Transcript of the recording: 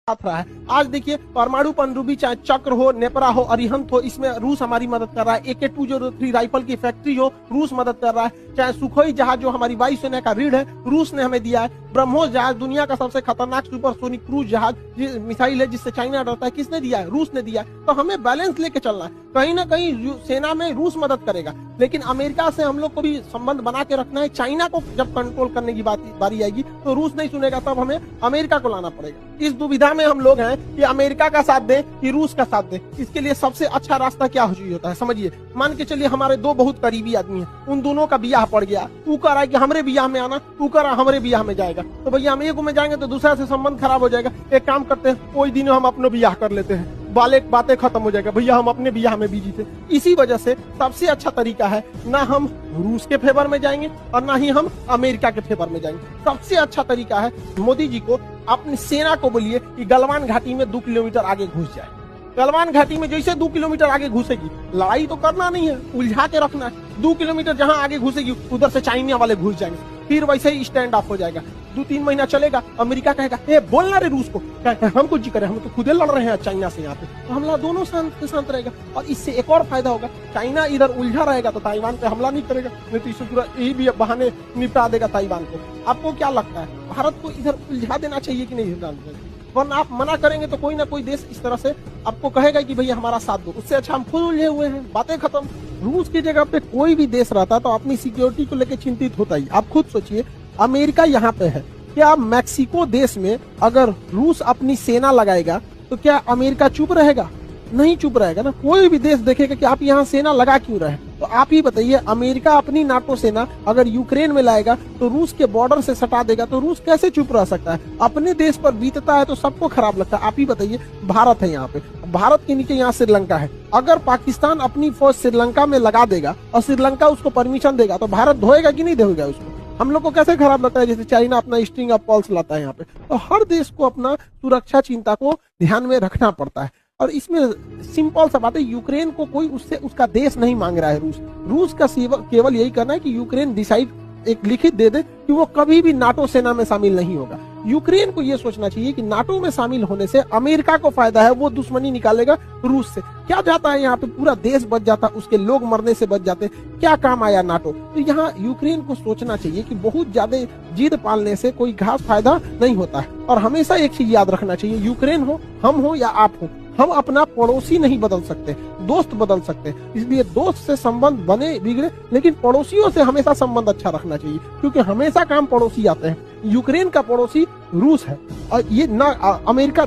साथ रहा है। आज देखिए परमाणु पनडुब्बी चाहे चक्र हो, नेपरा हो, अरिहंत हो, इसमें रूस हमारी मदद कर रहा है। AK-203 राइफल की फैक्ट्री हो, रूस मदद कर रहा है। चाहे सुखोई जहाज जो हमारी वायुसेना का रीढ़ है, रूस ने हमें दिया है। ब्रह्मोस जहाज दुनिया का सबसे खतरनाक सुपरसोनिक क्रूज जहाज मिसाइल है जिससे चाइना डरता है, किसने दिया है? रूस ने दिया है। तो हमें बैलेंस लेके चलना है। कहीं ना कहीं सेना में रूस मदद करेगा, लेकिन अमेरिका से हम लोग को भी संबंध बना के रखना है। चाइना को जब कंट्रोल करने की बारी आएगी तो रूस नहीं सुनेगा, तब हमें अमेरिका को लाना पड़ेगा। इस दुविधा में हम लोग हैं कि अमेरिका का साथ दें कि रूस का साथ दें। इसके लिए सबसे अच्छा रास्ता क्या होता है समझिए। मान के चलिए हमारे दो बहुत करीबी आदमी हैं, उन दोनों का ब्याह पड़ गया, तू कह रहा है कि हमरे ब्याह में आना, तू कह रहा है हमरे ब्याह में जाएगा, तो भैया हम एक में जाएंगे तो दूसरा से संबंध खराब हो जाएगा। एक काम करते हैं, कोई दिन हम अपने ब्याह कर लेते हैं, बातें खत्म हो जाएगा। भैया हम अपने ब्याह में बिजी थे। इसी वजह से सबसे अच्छा तरीका है ना हम रूस के फेवर में जाएंगे और ना ही हम अमेरिका के फेवर में जाएंगे। सबसे अच्छा तरीका है मोदी जी को अपनी सेना को बोलिए कि गलवान घाटी में 2 किलोमीटर आगे घुस जाए। गलवान घाटी में जैसे 2 किलोमीटर आगे घुसेगी, लड़ाई तो करना नहीं है, उलझा के रखना है। 2 किलोमीटर जहां आगे घुसेगी उधर से चाइना वाले घुस जाएंगे, फिर वैसे ही स्टैंड ऑफ हो जाएगा। 2-3 महीना चलेगा, अमेरिका कहेगा ए बोलना रे रूस को, हम कुछ जी करें, हम तो खुदे लड़ रहे हैं चाइना से यहाँ पे, तो हमला दोनों शांत रहेगा। और इससे एक और फायदा होगा, चाइना इधर उलझा रहेगा तो ताइवान पे हमला नहीं करेगा, नहीं तो इसे पूरा यही भी बहाने निपटा देगा ताइवान को। आपको क्या लगता है, भारत को इधर उलझा देना चाहिए कि नहीं? वरना आप मना करेंगे तो कोई ना कोई देश इस तरह से आपको कहेगा कि भैया हमारा साथ दो। उससे अच्छा हम खुद उलझे हुए हैं, बातें खत्म। रूस की जगह पे कोई भी देश रहता तो अपनी सिक्योरिटी को लेकर चिंतित होता ही। आप खुद सोचिए, अमेरिका यहाँ पे है, क्या मैक्सिको देश में अगर रूस अपनी सेना लगाएगा तो क्या अमेरिका चुप रहेगा? नहीं चुप रहेगा ना। कोई भी देश देखेगा कि आप यहाँ सेना लगा क्यों रहे। तो आप ही बताइए, अमेरिका अपनी नाटो सेना अगर यूक्रेन में लाएगा तो रूस के बॉर्डर से सटा देगा, तो रूस कैसे चुप रह सकता है? अपने देश पर बीतता है तो सबको खराब लगता है। आप ही बताइए, भारत है यहाँ पे, भारत के नीचे यहाँ श्रीलंका है। अगर पाकिस्तान अपनी फौज श्रीलंका में लगा देगा और श्रीलंका उसको परमिशन देगा तो भारत धोएगा कि नहीं धोएगा उसको? हम लोग को कैसे खराब लगता है? जैसे चाइना अपना स्ट्रिंग ऑफ पॉल्स लाता है यहाँ पे। तो हर देश को अपना सुरक्षा चिंता को ध्यान में रखना पड़ता है। और इसमें सिंपल सा बात है, यूक्रेन को कोई उससे उसका देश नहीं मांग रहा है। रूस का केवल यही करना है कि यूक्रेन डिसाइड एक लिखित दे दे कि वो कभी भी नाटो सेना में शामिल नहीं होगा। यूक्रेन को ये सोचना चाहिए कि नाटो में शामिल होने से अमेरिका को फायदा है, वो दुश्मनी निकालेगा रूस से। क्या जाता है यहाँ पे, पूरा देश बच जाता, उसके लोग मरने से बच जाते, क्या काम आया नाटो? तो यहाँ यूक्रेन को सोचना चाहिए कि बहुत ज्यादा जिद पालने से कोई खास फायदा नहीं होता है। और हमेशा एक चीज याद रखना चाहिए, यूक्रेन हो, हम हो या आप हो, हम अपना पड़ोसी नहीं बदल सकते, दोस्त बदल सकते हैं। इसलिए दोस्त से संबंध बने बिगड़े, लेकिन पड़ोसियों से हमेशा संबंध अच्छा रखना चाहिए, क्योंकि हमेशा काम पड़ोसी आते हैं। यूक्रेन का पड़ोसी रूस है और ये ना अमेरिका